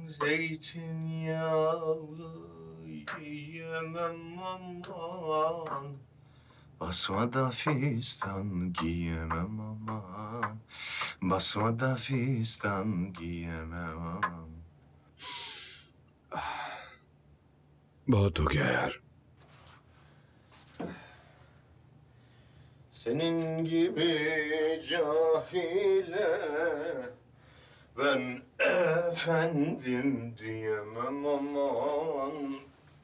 Zeytinyağlı yiyemem aman, basmada fistan giyemem aman, basmada fistan giyemem aman. बहुत हो गया यार। Senin gibi cahile ben efendim diyemem aman,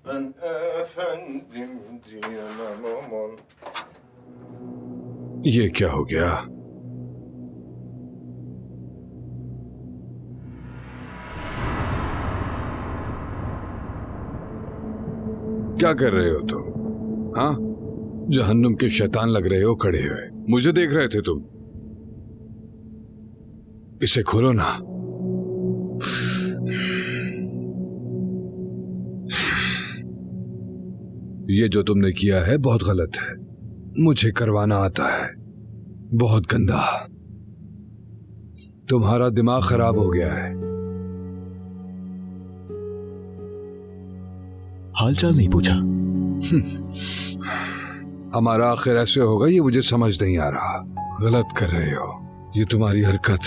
ben efendim diyemem aman. ये क्या हो गया? क्या कर रहे हो तुम? हाँ, जहन्नुम के शैतान लग रहे हो खड़े हुए। मुझे देख रहे थे तुम। इसे खोलो ना। ये जो तुमने किया है बहुत गलत है। मुझे करवाना आता है, बहुत गंदा। तुम्हारा दिमाग खराब हो गया है। हालचाल नहीं पूछा? हमारा आखिर ऐसे होगा ये मुझे समझ नहीं आ रहा। गलत कर रहे हो। ये तुम्हारी हरकत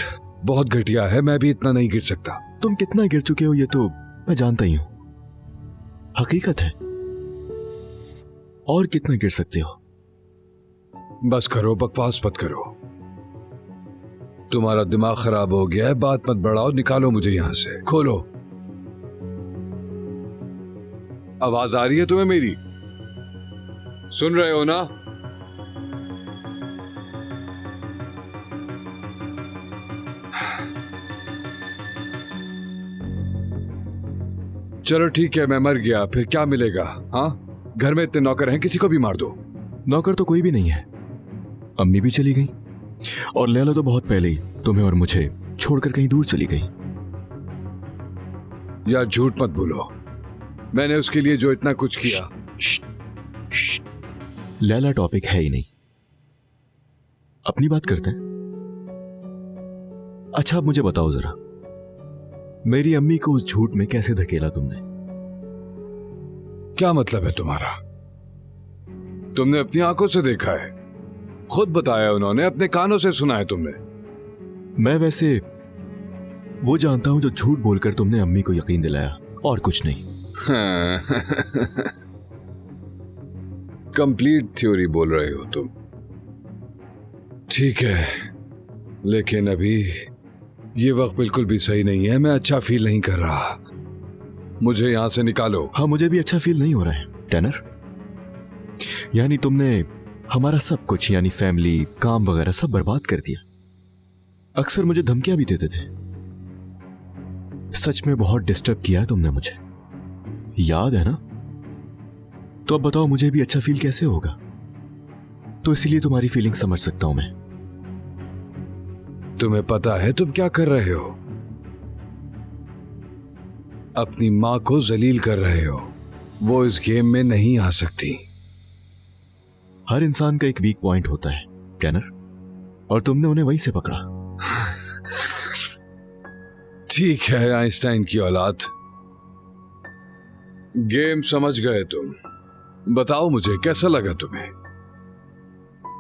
बहुत घटिया है। मैं भी इतना नहीं गिर सकता। तुम कितना गिर चुके हो ये तो मैं जानता ही हूं। हकीकत है। और कितना गिर सकते हो? बस करो, बकवास मत करो। तुम्हारा दिमाग खराब हो गया है। बात मत बढ़ाओ। निकालो मुझे यहां से। खोलो। आवाज आ रही है तुम्हें मेरी? सुन रहे हो ना? चलो ठीक है, मैं मर गया, फिर क्या मिलेगा? हाँ, घर में इतने नौकर हैं, किसी को भी मार दो। नौकर तो कोई भी नहीं है। अम्मी भी चली गई और लैला तो बहुत पहले ही तुम्हें और मुझे छोड़कर कहीं दूर चली गई। यार झूठ मत बोलो। मैंने उसके लिए जो इतना कुछ किया। लैला टॉपिक है ही नहीं। अपनी बात करते हैं। अच्छा अब मुझे बताओ जरा, मेरी अम्मी को उस झूठ में कैसे धकेला तुमने? क्या मतलब है तुम्हारा? तुमने अपनी आंखों से देखा है, खुद बताया उन्होंने, अपने कानों से सुना है तुमने। मैं वैसे वो जानता हूं जो झूठ बोलकर तुमने अम्मी को यकीन दिलाया, और कुछ नहीं। कंप्लीट थ्योरी बोल रहे हो तुम। ठीक है, लेकिन अभी ये वक्त बिल्कुल भी सही नहीं है। मैं अच्छा फील नहीं कर रहा। मुझे यहां से निकालो। हाँ, मुझे भी अच्छा फील नहीं हो रहा है टैनर। यानी तुमने हमारा सब कुछ, यानी फैमिली, काम वगैरह सब बर्बाद कर दिया। अक्सर मुझे धमकियां भी देते थे। सच में बहुत डिस्टर्ब किया है तुमने मुझे, याद है ना? तो अब बताओ मुझे भी अच्छा फील कैसे होगा? तो इसीलिए तुम्हारी फीलिंग समझ सकता हूं मैं। तुम्हें पता है तुम क्या कर रहे हो? अपनी मां को जलील कर रहे हो। वो इस गेम में नहीं आ सकती। हर इंसान का एक वीक पॉइंट होता है टैनर, और तुमने उन्हें वहीं से पकड़ा। ठीक है, आइंस्टाइन की औलाद। गेम समझ गए तुम। बताओ मुझे कैसा लगा तुम्हें?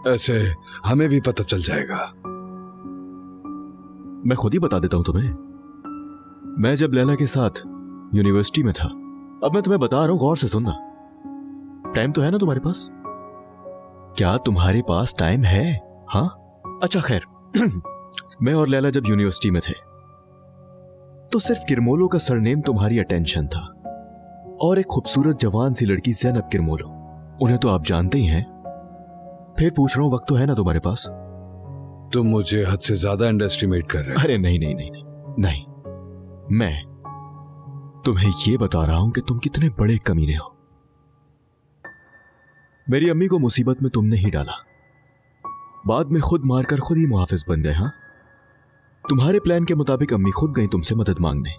ऐसे हमें भी पता चल जाएगा। मैं खुद ही बता देता हूं तुम्हें। मैं जब लैला के साथ यूनिवर्सिटी में था, अब मैं तुम्हें बता रहा हूं, गौर से सुनना। टाइम तो है ना तुम्हारे पास? क्या तुम्हारे पास टाइम है? हाँ, अच्छा खैर। मैं और लैला जब यूनिवर्सिटी में थे तो सिर्फ किरमोलो का सरनेम तुम्हारी अटेंशन था, और एक खूबसूरत जवान सी लड़की ज़ैनब किरमोलो, उन्हें तो आप जानते ही हैं। फिर पूछ रहा हूं, वक्त तो है ना तुम्हारे पास? तुम मुझे हद से ज्यादा अंडरएस्टिमेट कर रहे हो। अरे नहीं नहीं नहीं नहीं नहीं, मैं तुम्हें यह बता रहा हूं कि तुम कितने बड़े कमीने हो। मेरी अम्मी को मुसीबत में तुमने ही डाला, बाद में खुद मारकर खुद ही मुहाफिज बन गए। हाँ, तुम्हारे प्लान के मुताबिक अम्मी खुद गई तुमसे मदद मांगने।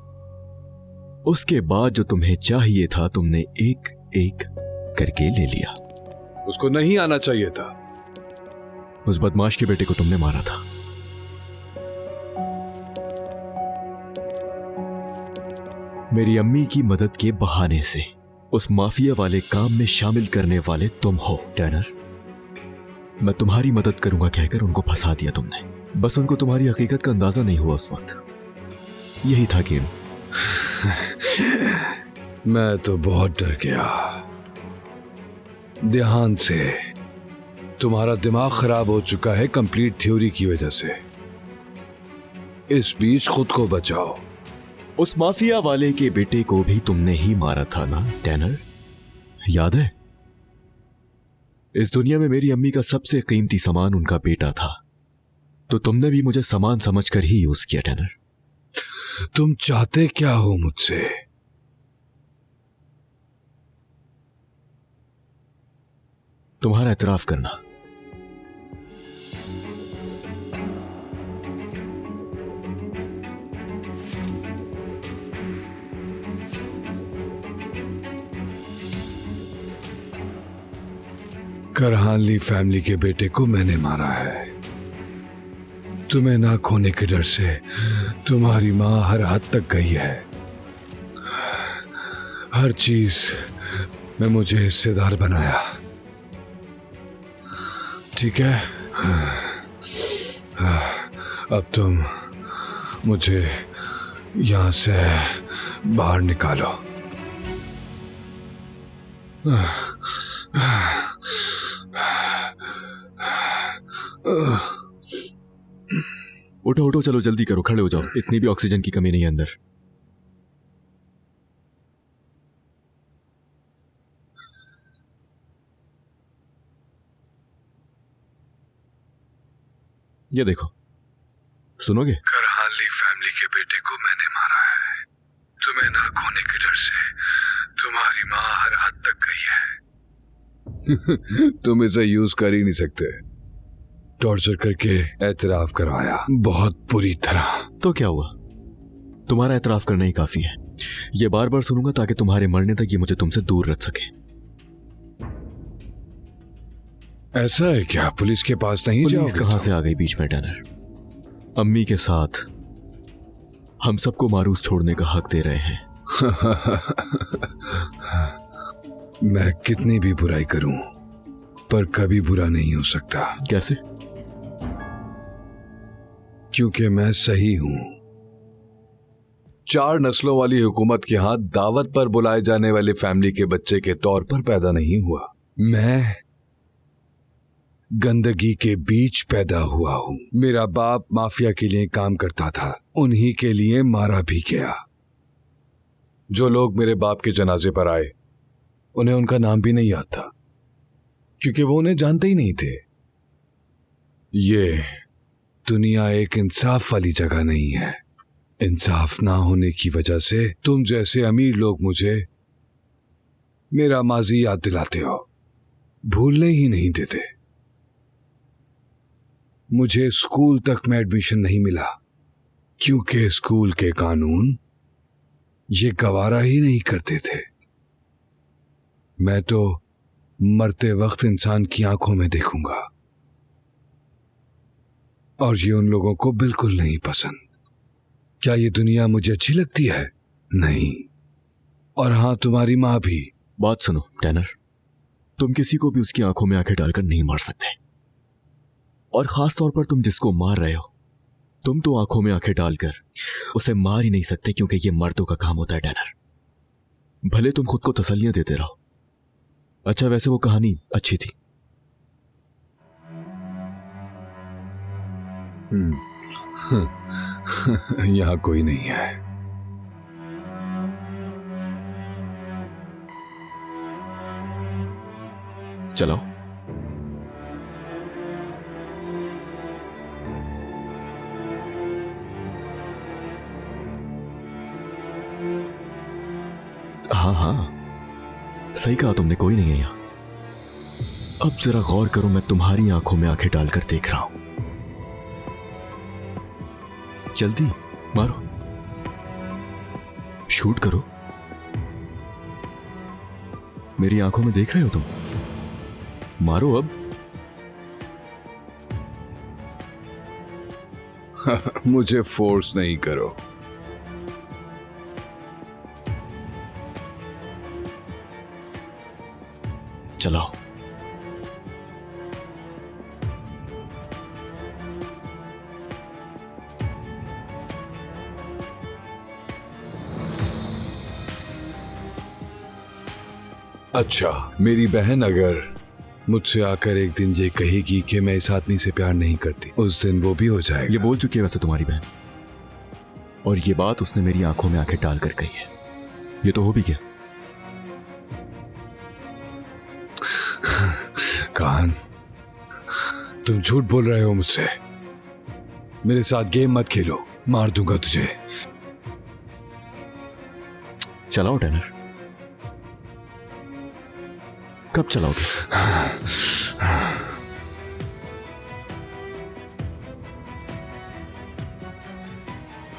उसके बाद जो तुम्हें चाहिए था तुमने एक एक करके ले लिया। उसको नहीं आना चाहिए था। उस बदमाश के बेटे को तुमने मारा था। मेरी अम्मी की मदद के बहाने से उस माफिया वाले काम में शामिल करने वाले तुम हो टैनर। मैं तुम्हारी मदद करूंगा कहकर उनको फंसा दिया तुमने। बस उनको तुम्हारी हकीकत का अंदाजा नहीं हुआ उस वक्त। यही था गेम। मैं तो बहुत डर गया। ध्यान से, तुम्हारा दिमाग खराब हो चुका है कंप्लीट थ्योरी की वजह से। इस बीच खुद को बचाओ। उस माफिया वाले के बेटे को भी तुमने ही मारा था ना टैनर, याद है? इस दुनिया में मेरी अम्मी का सबसे कीमती सामान उनका बेटा था, तो तुमने भी मुझे सामान समझकर ही यूज किया टैनर। तुम चाहते क्या हो मुझसे? तुम्हारा एतराफ करना। करहानली फैमिली के बेटे को मैंने मारा है। तुम्हें ना खोने के डर से तुम्हारी मां हर हद तक गई है। हर चीज में मुझे हिस्सेदार बनाया, ठीक है? अब तुम मुझे यहां से बाहर निकालो। उठो उठो, चलो जल्दी करो, खड़े हो जाओ। इतनी भी ऑक्सीजन की कमी नहीं है अंदर। ये देखो, सुनोगे? करहानली फैमिली के बेटे को मैंने मारा है। तुम्हें ना खोने के डर से तुम्हारी मां हर हद तक गई है। तुम इसे यूज कर ही नहीं सकते। टॉर्चर करके एतराफ करवाया, बहुत बुरी तरह। तो क्या हुआ? तुम्हारा एतराफ करना ही काफी है। ये बार बार सुनूंगा ताकि तुम्हारे मरने तक ये मुझे तुमसे दूर रख सके। ऐसा है क्या? पुलिस के पास नहीं जाओगे? पुलिस कहां से आ गई बीच में टैनर? अम्मी के साथ हम सबको मारूस छोड़ने का हक दे रहे हैं। मैं कितनी भी बुराई करूं पर कभी बुरा नहीं हो सकता। कैसे? क्योंकि मैं सही हूं। 4 नस्लों वाली हुकूमत के हाथ दावत पर बुलाए जाने वाले फैमिली के बच्चे के तौर पर पैदा नहीं हुआ। मैं गंदगी के बीच पैदा हुआ हूं। मेरा बाप माफिया के लिए काम करता था, उन्हीं के लिए मारा भी गया। जो लोग मेरे बाप के जनाजे पर आए उन्हें उनका नाम भी नहीं याद था, क्योंकि वो उन्हें जानते ही नहीं थे। ये दुनिया एक इंसाफ वाली जगह नहीं है। इंसाफ ना होने की वजह से तुम जैसे अमीर लोग मुझे मेरा माजी याद दिलाते हो, भूलने ही नहीं देते। मुझे स्कूल तक में एडमिशन नहीं मिला क्योंकि स्कूल के कानून ये गवारा ही नहीं करते थे। मैं तो मरते वक्त इंसान की आंखों में देखूंगा, और ये उन लोगों को बिल्कुल नहीं पसंद। क्या ये दुनिया मुझे अच्छी लगती है? नहीं। और हां, तुम्हारी मां भी। बात सुनो टैनर, तुम किसी को भी उसकी आंखों में आंखें डालकर नहीं मार सकते, और खास तौर पर तुम जिसको मार रहे हो, तुम तो आंखों में आंखें डालकर उसे मार ही नहीं सकते, क्योंकि ये मर्दों का काम होता है टैनर। भले तुम खुद को तसल्लियां देते रहो। अच्छा, वैसे वो कहानी अच्छी थी। यहां कोई नहीं है। चलाओ। हाँ हाँ, सही कहा तुमने, कोई नहीं है यहां। अब जरा गौर करो, मैं तुम्हारी आंखों में आंखें डालकर देख रहा हूं। जल्दी मारो, शूट करो। मेरी आंखों में देख रहे हो तुम? मारो अब। मुझे फोर्स नहीं करो। चलाओ। अच्छा, मेरी बहन अगर मुझसे आकर एक दिन ये कहेगी कि मैं इस आदमी से प्यार नहीं करती, उस दिन वो भी हो जाएगा। ये बोल चुकी है वैसे तुम्हारी बहन, और ये बात उसने मेरी आंखों में आंखें डाल कर कही है। ये तो हो भी गया। कान, तुम झूठ बोल रहे हो मुझसे। मेरे साथ गेम मत खेलो, मार दूंगा तुझे। चलाओ टैनर। कब चलाओगे?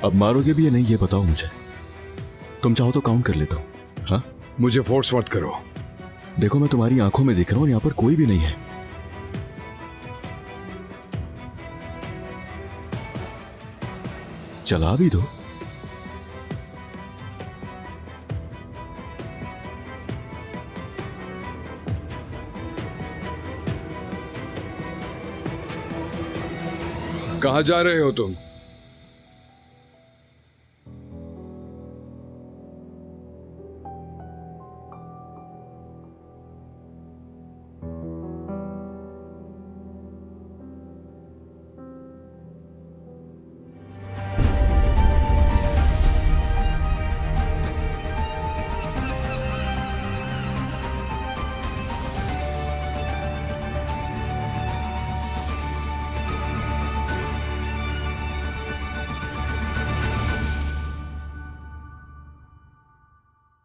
अब मारोगे भी या नहीं ये बताओ मुझे। तुम चाहो तो काउंट कर लेता हूं। हाँ, मुझे फोर्स मत करो। देखो मैं तुम्हारी आंखों में देख रहा हूं, यहां पर कोई भी नहीं है। चला भी दो। कहां जा रहे हो तुम?